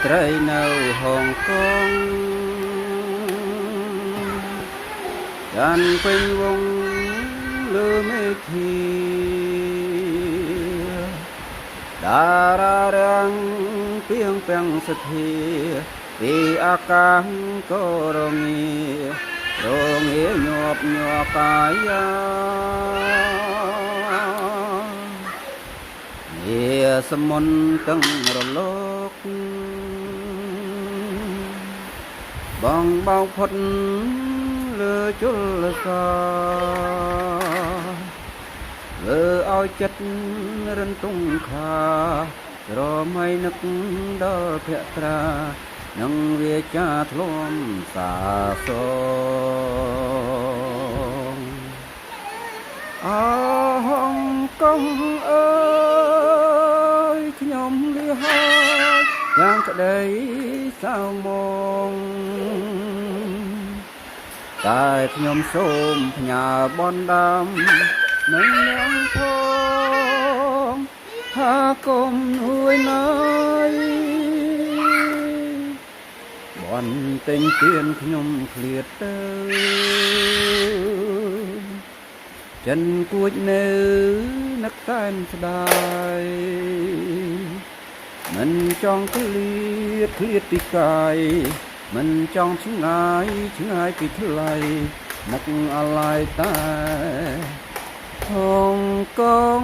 ត្រីនៅហុងកុងចាន់ពេញវងលើមេឃីតារារាំងពីងពាំងសធាពីអាកាសក៏រងាញាប់ញាប់កាយាសមុនទាំងរលកបងបោកផុតលើជលសាលើឲ្យចិត្តរិនទុងខារមៃនឹកដល់ភក្ត្រានឹងវាចាធ្លុំសាសងអហង្កងអើយខ្ញុំលឺហើយយ៉ាងក្តីសៅមងតែខ្ញុំសូមផ្ញើបនដាំនឹងនាងផងថាកុំនួយណាយបនទិញទៀនខ្ញុំឃ្លាតទៅចិនគួចនៅនឹកតែនស្ដាយមិនចង់ឃ្លាតពីកាយមិនចង់ឆ្ងាយពីថ្លៃនឹកអាឡ័យតែហុងកុង